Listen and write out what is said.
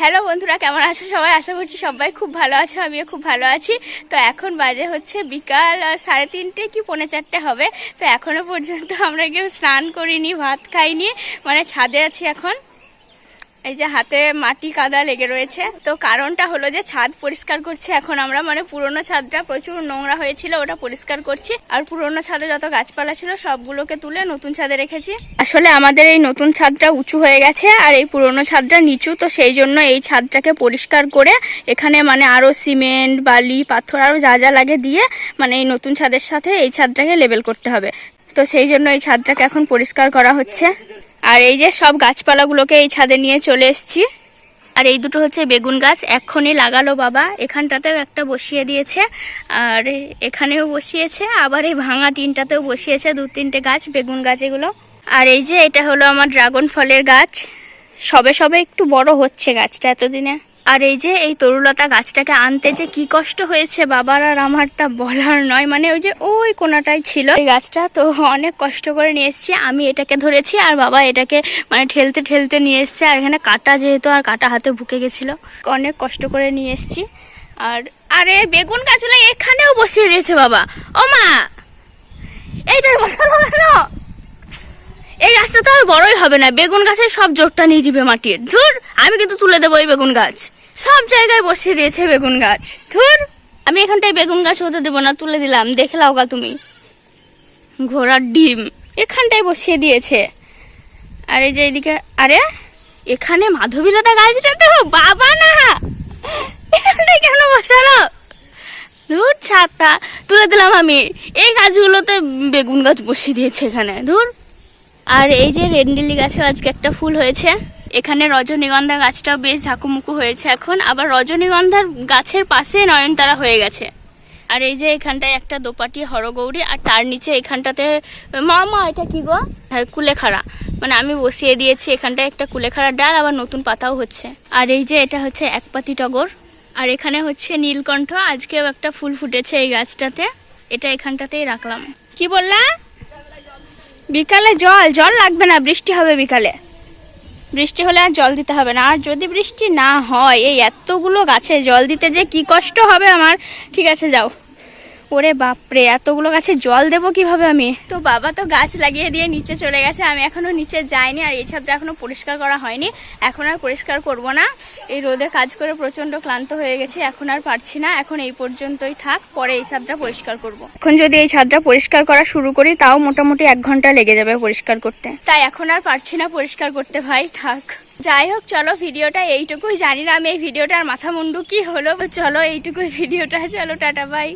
Hello বন্ধুরা, কেমন আছো সবাই? আশা করছি সবাই খুব ভালো আছো, আমিও খুব ভালো আছি। তো এখন বাজে হচ্ছে বিকাল 3:30 কি 3:45 হবে। তো এখনো পর্যন্ত আমরা কেউ স্নান করিনি, ভাত খাইনি, মানে ছাদে আছি এখন। এই যে হাতে মাটি কাদা লেগে রয়েছে। তো কারণটা হলো যে ছাদ পরিষ্কার করছি এখন আমরা, মানে পুরোনো ছাদটা প্রচুর নোংরা হয়েছিল, ওটা পরিষ্কার করছি। আর পুরোনো ছাদে যত গাছপালা ছিল সবগুলোকে তুলে নতুন ছাদে রেখেছি। আসলে আমাদের এই নতুন ছাদটা উঁচু হয়ে গেছে আর এই পুরোনো ছাদটা নিচু, তো সেই জন্য এই ছাদটাকে পরিষ্কার করে এখানে মানে আরো সিমেন্ট, বালি, পাথর আরো যা যা লাগে দিয়ে মানে এই নতুন ছাদের সাথে এই ছাদটাকে লেবেল করতে হবে। তো সেই জন্য এই ছাদটাকে এখন পরিষ্কার করা হচ্ছে। আর এই যে সব গাছপালাগুলোকে এই ছাদে নিয়ে চলে এসেছি। আর এই দুটো হচ্ছে বেগুন গাছ, এক্ষুনি লাগালো বাবা। এখানটাতেও একটা বসিয়ে দিয়েছে আর এখানেও বসিয়েছে, আবার এই ভাঙা টিনটাতেও বসিয়েছে 2-3টে গাছ, বেগুন গাছ এগুলো। আর এই যে এটা হলো আমার ড্রাগন ফলের গাছ, সবে সবে একটু বড় হচ্ছে গাছটা এতদিনে। আর এই যে এই তরুলতা গাছটাকে আনতে যে কি কষ্ট হয়েছে বাবার আর আমার তা বলার নয়। মানে ওই যে ওই কোনাটাই ছিল এই গাছটা, তো অনেক কষ্ট করে নিয়ে এসেছি। আমি এটাকে ধরেছি আর বাবা এটাকে মানে ঠেলতে ঠেলতে নিয়ে এসছে। আর এখানে কাটা যেহেতু, আর কাটা হাতে ভুকে গেছিল, অনেক কষ্ট করে নিয়ে এসেছি। আর আরে বেগুন গাছগুলো এখানেও বসিয়ে দিয়েছে বাবা। ও মা, এইটা বসানো কেন? এই গাছটা তো আর বড়ই হবে না, বেগুন গাছের সব জোরটা নিয়ে দিবে মাটির। ধুর, আমি কিন্তু তুলে দেবো এই বেগুন গাছ। সব জায়গায় বসিয়ে দিয়েছে বেগুন গাছ। ধুর, আমি এখানটায় বেগুন গাছ হতে দেবো না, তুলে দিলাম। দেখে লাও গা তুমি, ঘোড়ার ডিম এখানটায় বসিয়ে দিয়েছে। আর এই যে এইদিকে, আরে এখানে মাধবীলতা গাছটা তো বাবা না, এখানটায় কেন বসালো? ধুর, ছাদটা তুলে দিলাম আমি। এই গাছগুলোতে বেগুন গাছ বসিয়ে দিয়েছে এখানে, ধুর। আর এই যে রেন্ডিলি গাছে আজকে একটা ফুল হয়েছে। এখানে রজনীগন্ধা গাছটাও বেশ ঝাঁকুমুকু হয়েছে এখন, আবার রজনীগন্ধার গাছের পাশে নয়নতারা হয়ে গেছে। আর এই যে এখানটায় একটা দোপাটি হরগৌরী, আর তার নিচে এখানটাতে মা এটা কি গো? হ্যাঁ, কুলেখাড়া, মানে আমি বসিয়ে দিয়েছি এখানটায় একটা কুলেখাড়ার ডাল, আবার নতুন পাতাও হচ্ছে। আর এই যে এটা হচ্ছে একপাতি টগর। আর এখানে হচ্ছে নীলকণ্ঠ, আজকেও একটা ফুল ফুটেছে এই গাছটাতে, এটা এখানটাতেই রাখলাম। কি বললা? বিকালে জল লাগবে না, বৃষ্টি হবে বিকালে। বৃষ্টি হলে আর জল দিতে হবে না। আর যদি বৃষ্টি না হয়, এই এতগুলো গাছে জল দিতে যে কি কষ্ট হবে আমার। ঠিক আছে যাও। ওরে বাপরে, এতগুলো গাছে জল দেবো কিভাবে আমি? তো বাবা তো গাছ লাগিয়ে দিয়ে নিচে চলে গেছে, আমি এখনো নিচে যাইনি। আর এই ছাদটা এখনো পরিষ্কার করা হয়নি, এখন আর পরিষ্কার করব না। এই রোদে কাজ করে প্রচন্ড ক্লান্ত হয়ে গেছি, এখন আর পারছি না। এখন এই পর্যন্তই থাক, পরে এই ছাদটা পরিষ্কার করব। এখন যদি এই ছাদটা পরিষ্কার করা শুরু করি তাও মোটামুটি 1 ঘন্টা লেগে যাবে পরিষ্কার করতে, তাই এখন আর পারছি না পরিষ্কার করতে ভাই, থাক। যাই হোক, চলো ভিডিওটা এইটুকুই। জানি না আমি এই ভিডিওটার মাথা মুন্ডু কি হলো, চলো এইটুকুই ভিডিওটা, চলো টাটা বাই।